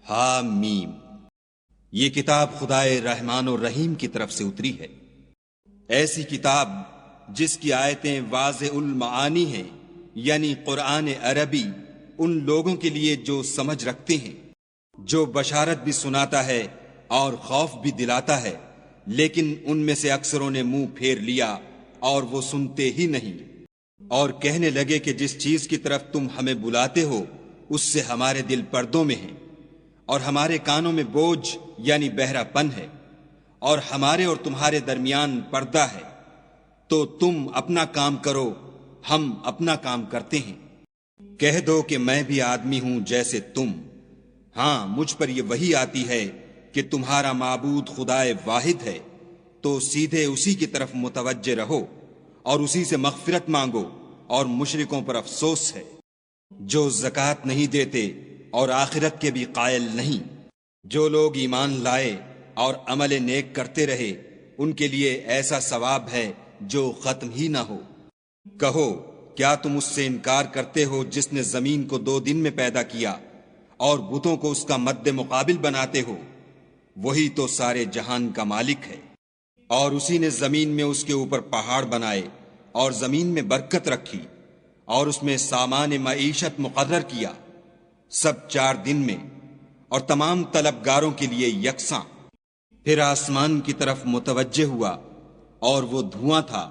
حامیم، یہ کتاب خدائے رحمان و رحیم کی طرف سے اتری ہے، ایسی کتاب جس کی آیتیں واضح المعانی ہیں، یعنی قرآن عربی ان لوگوں کے لیے جو سمجھ رکھتے ہیں، جو بشارت بھی سناتا ہے اور خوف بھی دلاتا ہے، لیکن ان میں سے اکثروں نے منہ پھیر لیا اور وہ سنتے ہی نہیں، اور کہنے لگے کہ جس چیز کی طرف تم ہمیں بلاتے ہو اس سے ہمارے دل پردوں میں ہیں، اور ہمارے کانوں میں بوجھ یعنی بہرا پن ہے، اور ہمارے اور تمہارے درمیان پردہ ہے، تو تم اپنا کام کرو، ہم اپنا کام کرتے ہیں۔ کہہ دو کہ میں بھی آدمی ہوں جیسے تم، ہاں مجھ پر یہ وحی آتی ہے کہ تمہارا معبود خدائے واحد ہے، تو سیدھے اسی کی طرف متوجہ رہو اور اسی سے مغفرت مانگو، اور مشرکوں پر افسوس ہے جو زکوٰۃ نہیں دیتے اور آخرت کے بھی قائل نہیں۔ جو لوگ ایمان لائے اور عمل نیک کرتے رہے ان کے لیے ایسا ثواب ہے جو ختم ہی نہ ہو۔ کہو کیا تم اس سے انکار کرتے ہو جس نے زمین کو 2 دن میں پیدا کیا اور بتوں کو اس کا مد مقابل بناتے ہو؟ وہی تو سارے جہان کا مالک ہے، اور اسی نے زمین میں اس کے اوپر پہاڑ بنائے اور زمین میں برکت رکھی اور اس میں سامان معیشت مقرر کیا، سب 4 دن میں، اور تمام طلبگاروں کے لیے یکساں۔ پھر آسمان کی طرف متوجہ ہوا اور وہ دھواں تھا،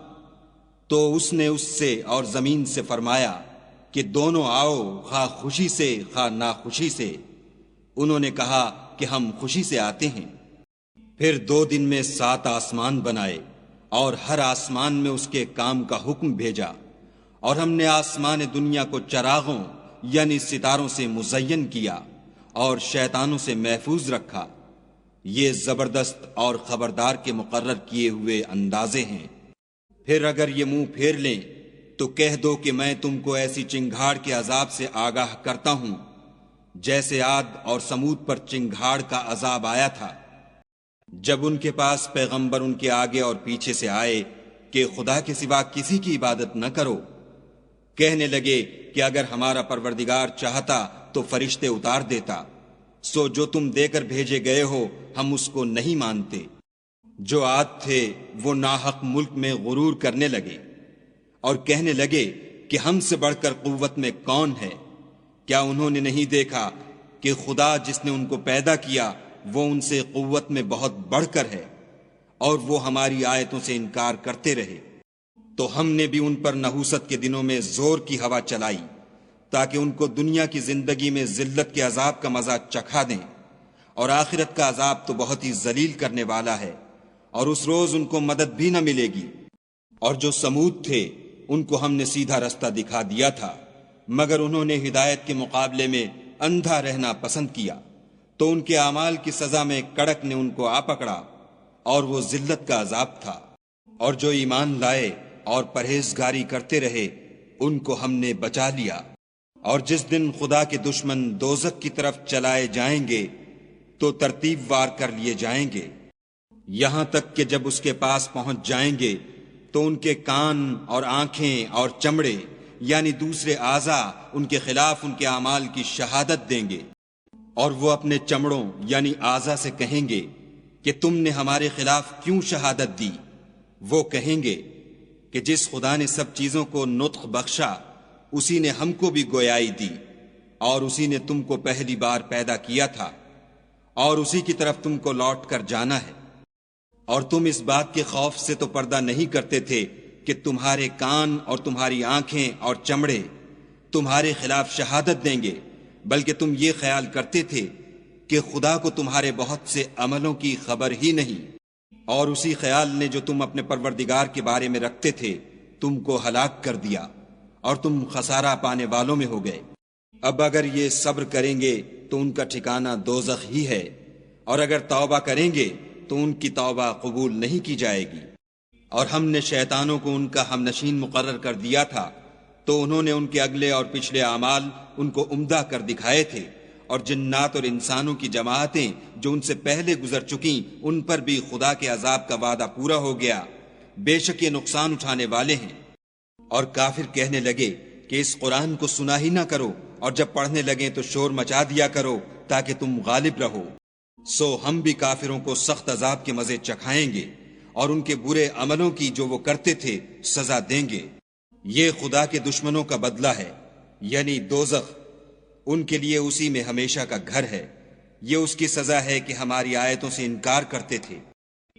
تو اس نے اس سے اور زمین سے فرمایا کہ دونوں آؤ، خواہ خوشی سے خواہ ناخوشی سے۔ انہوں نے کہا کہ ہم خوشی سے آتے ہیں۔ پھر 2 دن میں 7 آسمان بنائے اور ہر آسمان میں اس کے کام کا حکم بھیجا، اور ہم نے آسمان دنیا کو چراغوں یعنی ستاروں سے مزین کیا اور شیطانوں سے محفوظ رکھا۔ یہ زبردست اور خبردار کے مقرر کیے ہوئے اندازے ہیں۔ پھر اگر یہ منہ پھیر لیں تو کہہ دو کہ میں تم کو ایسی چنگھاڑ کے عذاب سے آگاہ کرتا ہوں جیسے عاد اور سمود پر چنگھاڑ کا عذاب آیا تھا، جب ان کے پاس پیغمبر ان کے آگے اور پیچھے سے آئے کہ خدا کے سوا کسی کی عبادت نہ کرو۔ کہنے لگے کہ اگر ہمارا پروردگار چاہتا تو فرشتے اتار دیتا، سو جو تم دے کر بھیجے گئے ہو ہم اس کو نہیں مانتے۔ جو عاد تھے وہ ناحق ملک میں غرور کرنے لگے اور کہنے لگے کہ ہم سے بڑھ کر قوت میں کون ہے؟ کیا انہوں نے نہیں دیکھا کہ خدا جس نے ان کو پیدا کیا وہ ان سے قوت میں بہت بڑھ کر ہے، اور وہ ہماری آیتوں سے انکار کرتے رہے۔ تو ہم نے بھی ان پر نحوست کے دنوں میں زور کی ہوا چلائی تاکہ ان کو دنیا کی زندگی میں ذلت کے عذاب کا مزہ چکھا دیں، اور آخرت کا عذاب تو بہت ہی ذلیل کرنے والا ہے، اور اس روز ان کو مدد بھی نہ ملے گی۔ اور جو سمود تھے ان کو ہم نے سیدھا رستہ دکھا دیا تھا، مگر انہوں نے ہدایت کے مقابلے میں اندھا رہنا پسند کیا، تو ان کے اعمال کی سزا میں کڑک نے ان کو آ پکڑا، اور وہ ذلت کا عذاب تھا۔ اور جو ایمان لائے اور پرہیزگاری کرتے رہے ان کو ہم نے بچا لیا۔ اور جس دن خدا کے دشمن دوزخ کی طرف چلائے جائیں گے تو ترتیب وار کر لیے جائیں گے، یہاں تک کہ جب اس کے پاس پہنچ جائیں گے تو ان کے کان اور آنکھیں اور چمڑے یعنی دوسرے اعضاء ان کے خلاف ان کے اعمال کی شہادت دیں گے، اور وہ اپنے چمڑوں یعنی اعضاء سے کہیں گے کہ تم نے ہمارے خلاف کیوں شہادت دی؟ وہ کہیں گے کہ جس خدا نے سب چیزوں کو نطق بخشا اسی نے ہم کو بھی گویائی دی، اور اسی نے تم کو پہلی بار پیدا کیا تھا، اور اسی کی طرف تم کو لوٹ کر جانا ہے۔ اور تم اس بات کے خوف سے تو پردہ نہیں کرتے تھے کہ تمہارے کان اور تمہاری آنکھیں اور چمڑے تمہارے خلاف شہادت دیں گے، بلکہ تم یہ خیال کرتے تھے کہ خدا کو تمہارے بہت سے عملوں کی خبر ہی نہیں، اور اسی خیال نے جو تم اپنے پروردگار کے بارے میں رکھتے تھے تم کو ہلاک کر دیا، اور تم خسارہ پانے والوں میں ہو گئے۔ اب اگر یہ صبر کریں گے تو ان کا ٹھکانہ دوزخ ہی ہے، اور اگر توبہ کریں گے تو ان کی توبہ قبول نہیں کی جائے گی۔ اور ہم نے شیطانوں کو ان کا ہم نشین مقرر کر دیا تھا، تو انہوں نے ان کے اگلے اور پچھلے اعمال ان کو عمدہ کر دکھائے تھے، اور جنات اور انسانوں کی جماعتیں جو ان سے پہلے گزر چکیں ان پر بھی خدا کے عذاب کا وعدہ پورا ہو گیا، بے شک یہ نقصان اٹھانے والے ہیں۔ اور کافر کہنے لگے کہ اس قرآن کو سنا ہی نہ کرو، اور جب پڑھنے لگیں تو شور مچا دیا کرو تاکہ تم غالب رہو، سو ہم بھی کافروں کو سخت عذاب کے مزے چکھائیں گے اور ان کے برے عملوں کی جو وہ کرتے تھے سزا دیں گے۔ یہ خدا کے دشمنوں کا بدلہ ہے، یعنی دوزخ، ان کے لیے اسی میں ہمیشہ کا گھر ہے۔ یہ اس کی سزا ہے کہ ہماری آیتوں سے انکار کرتے تھے۔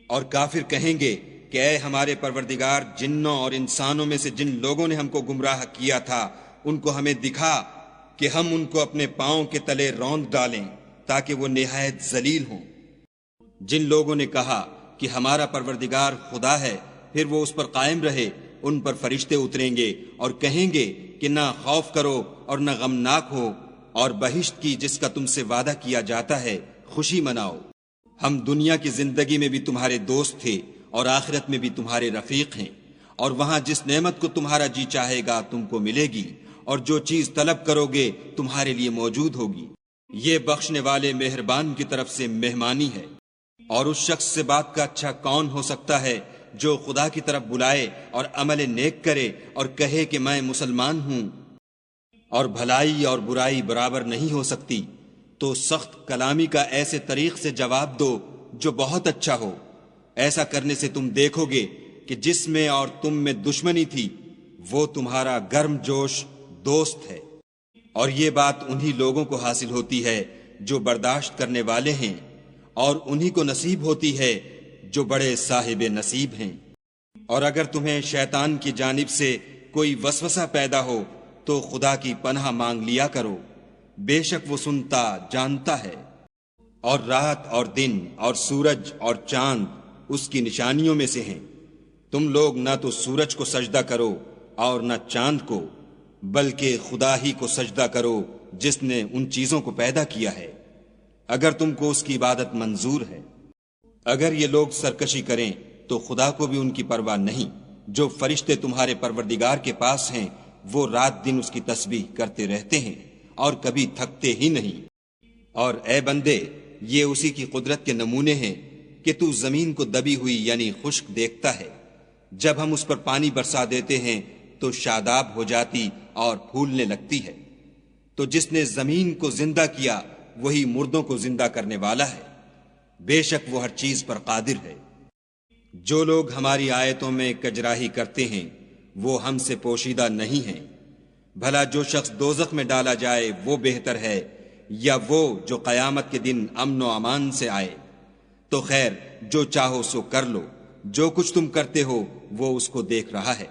اور کافر کہیں گے کہ اے ہمارے پروردگار، جنوں اور انسانوں میں سے جن لوگوں نے ہم کو گمراہ کیا تھا ان کو ہمیں دکھا کہ ہم ان کو اپنے پاؤں کے تلے روند ڈالیں تاکہ وہ نہایت ذلیل ہوں۔ جن لوگوں نے کہا کہ ہمارا پروردگار خدا ہے، پھر وہ اس پر قائم رہے، ان پر فرشتے اتریں گے اور کہیں گے کہ نہ خوف کرو اور نہ غمناک ہو، اور بہشت کی جس کا تم سے وعدہ کیا جاتا ہے خوشی مناؤ۔ ہم دنیا کی زندگی میں بھی تمہارے دوست تھے اور آخرت میں بھی تمہارے رفیق ہیں، اور وہاں جس نعمت کو تمہارا جی چاہے گا تم کو ملے گی، اور جو چیز طلب کرو گے تمہارے لیے موجود ہوگی۔ یہ بخشنے والے مہربان کی طرف سے مہمانی ہے۔ اور اس شخص سے بات کا اچھا کون ہو سکتا ہے جو خدا کی طرف بلائے اور عمل نیک کرے اور کہے کہ میں مسلمان ہوں۔ اور بھلائی اور برائی برابر نہیں ہو سکتی، تو سخت کلامی کا ایسے طریق سے جواب دو جو بہت اچھا ہو۔ ایسا کرنے سے تم دیکھو گے کہ جس میں اور تم میں دشمنی تھی وہ تمہارا گرم جوش دوست ہے۔ اور یہ بات انہی لوگوں کو حاصل ہوتی ہے جو برداشت کرنے والے ہیں، اور انہی کو نصیب ہوتی ہے جو بڑے صاحب نصیب ہیں۔ اور اگر تمہیں شیطان کی جانب سے کوئی وسوسہ پیدا ہو تو خدا کی پناہ مانگ لیا کرو، بے شک وہ سنتا جانتا ہے۔ اور رات اور دن اور سورج اور چاند اس کی نشانیوں میں سے ہیں۔ تم لوگ نہ تو سورج کو سجدہ کرو اور نہ چاند کو، بلکہ خدا ہی کو سجدہ کرو جس نے ان چیزوں کو پیدا کیا ہے، اگر تم کو اس کی عبادت منظور ہے۔ اگر یہ لوگ سرکشی کریں تو خدا کو بھی ان کی پرواہ نہیں۔ جو فرشتے تمہارے پروردگار کے پاس ہیں وہ رات دن اس کی تسبیح کرتے رہتے ہیں اور کبھی تھکتے ہی نہیں۔ اور اے بندے، یہ اسی کی قدرت کے نمونے ہیں کہ تو زمین کو دبی ہوئی یعنی خشک دیکھتا ہے، جب ہم اس پر پانی برسا دیتے ہیں تو شاداب ہو جاتی اور پھولنے لگتی ہے۔ تو جس نے زمین کو زندہ کیا وہی مردوں کو زندہ کرنے والا ہے، بے شک وہ ہر چیز پر قادر ہے۔ جو لوگ ہماری آیتوں میں کجراہی کرتے ہیں وہ ہم سے پوشیدہ نہیں ہیں۔ بھلا جو شخص دوزخ میں ڈالا جائے وہ بہتر ہے یا وہ جو قیامت کے دن امن و امان سے آئے؟ تو خیر، جو چاہو سو کر لو، جو کچھ تم کرتے ہو وہ اس کو دیکھ رہا ہے۔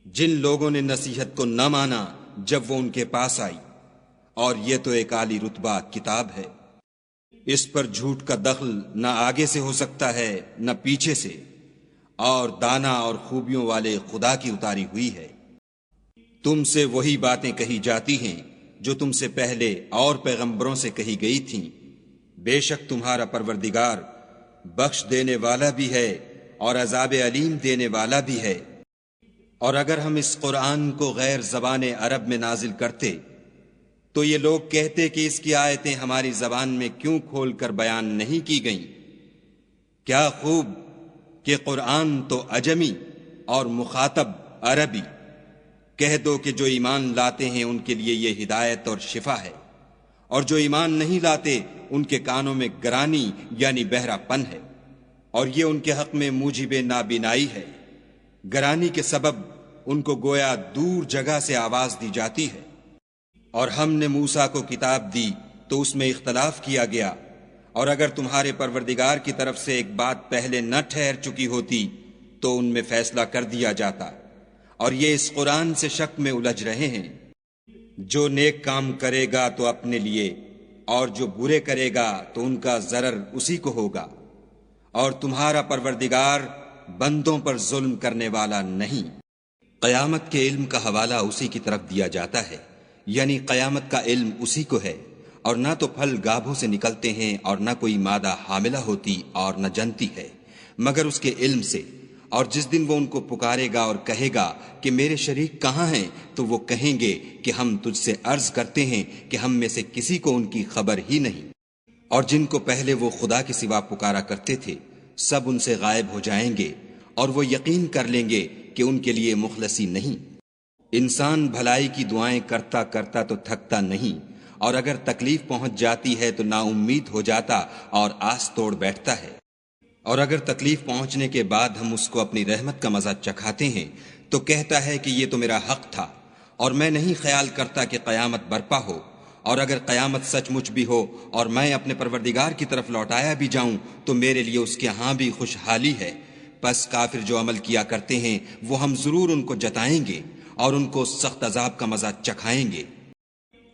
جن لوگوں نے نصیحت کو نہ مانا جب وہ ان کے پاس آئی، اور یہ تو ایک عالی رتبہ کتاب ہے، اس پر جھوٹ کا دخل نہ آگے سے ہو سکتا ہے نہ پیچھے سے، اور دانا اور خوبیوں والے خدا کی اتاری ہوئی ہے۔ تم سے وہی باتیں کہی جاتی ہیں جو تم سے پہلے اور پیغمبروں سے کہی گئی تھیں۔ بے شک تمہارا پروردگار بخش دینے والا بھی ہے اور عذاب علیم دینے والا بھی ہے۔ اور اگر ہم اس قرآن کو غیر زبان عرب میں نازل کرتے تو یہ لوگ کہتے کہ اس کی آیتیں ہماری زبان میں کیوں کھول کر بیان نہیں کی گئیں؟ کیا خوب کہ قرآن تو عجمی اور مخاطب عربی۔ کہہ دو کہ جو ایمان لاتے ہیں ان کے لیے یہ ہدایت اور شفا ہے، اور جو ایمان نہیں لاتے ان کے کانوں میں گرانی یعنی بہرا پن ہے، اور یہ ان کے حق میں موجب نابینائی ہے۔ گرانی کے سبب ان کو گویا دور جگہ سے آواز دی جاتی ہے۔ اور ہم نے موسیٰ کو کتاب دی تو اس میں اختلاف کیا گیا، اور اگر تمہارے پروردگار کی طرف سے ایک بات پہلے نہ ٹھہر چکی ہوتی تو ان میں فیصلہ کر دیا جاتا، اور یہ اس قرآن سے شک میں الجھ رہے ہیں۔ جو نیک کام کرے گا تو اپنے لیے، اور جو برے کرے گا تو ان کا ضرر اسی کو ہوگا، اور تمہارا پروردگار بندوں پر ظلم کرنے والا نہیں۔ قیامت کے علم کا حوالہ اسی کی طرف دیا جاتا ہے، یعنی قیامت کا علم اسی کو ہے، اور نہ تو پھل گابھوں سے نکلتے ہیں اور نہ کوئی مادہ حاملہ ہوتی اور نہ جنتی ہے، مگر اس کے علم سے۔ اور جس دن وہ ان کو پکارے گا اور کہے گا کہ میرے شریک کہاں ہیں، تو وہ کہیں گے کہ ہم تجھ سے عرض کرتے ہیں کہ ہم میں سے کسی کو ان کی خبر ہی نہیں۔ اور جن کو پہلے وہ خدا کے سوا پکارا کرتے تھے سب ان سے غائب ہو جائیں گے، اور وہ یقین کر لیں گے کہ ان کے لیے مخلصی نہیں۔ انسان بھلائی کی دعائیں کرتا کرتا تو تھکتا نہیں، اور اگر تکلیف پہنچ جاتی ہے تو نا امید ہو جاتا اور آس توڑ بیٹھتا ہے، اور اگر تکلیف پہنچنے کے بعد ہم اس کو اپنی رحمت کا مزہ چکھاتے ہیں تو کہتا ہے کہ یہ تو میرا حق تھا اور میں نہیں خیال کرتا کہ قیامت برپا ہو، اور اگر قیامت سچ مچ بھی ہو اور میں اپنے پروردگار کی طرف لوٹایا بھی جاؤں تو میرے لیے اس کے ہاں بھی خوشحالی ہے۔ پس کافر جو عمل کیا کرتے ہیں وہ ہم ضرور ان کو جتائیں گے اور ان کو سخت عذاب کا مزہ چکھائیں گے۔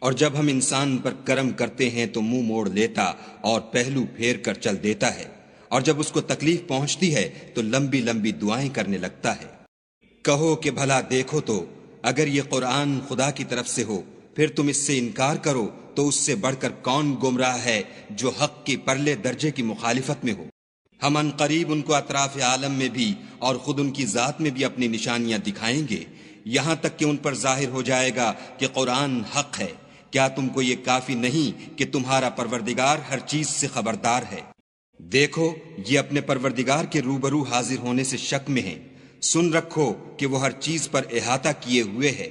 اور جب ہم انسان پر کرم کرتے ہیں تو منہ موڑ لیتا اور پہلو پھیر کر چل دیتا ہے، اور جب اس کو تکلیف پہنچتی ہے تو لمبی لمبی دعائیں کرنے لگتا ہے۔ کہو کہ بھلا دیکھو تو اگر یہ قرآن خدا کی طرف سے ہو پھر تم اس سے انکار کرو تو اس سے بڑھ کر کون گمراہ ہے جو حق کی پرلے درجے کی مخالفت میں ہو۔ ہم ان قریب ان کو اطراف عالم میں بھی اور خود ان کی ذات میں بھی اپنی نشانیاں دکھائیں گے، یہاں تک کہ ان پر ظاہر ہو جائے گا کہ قرآن حق ہے۔ کیا تم کو یہ کافی نہیں کہ تمہارا پروردگار ہر چیز سے خبردار ہے؟ دیکھو یہ اپنے پروردگار کے روبرو حاضر ہونے سے شک میں ہیں، سن رکھو کہ وہ ہر چیز پر احاطہ کیے ہوئے ہے۔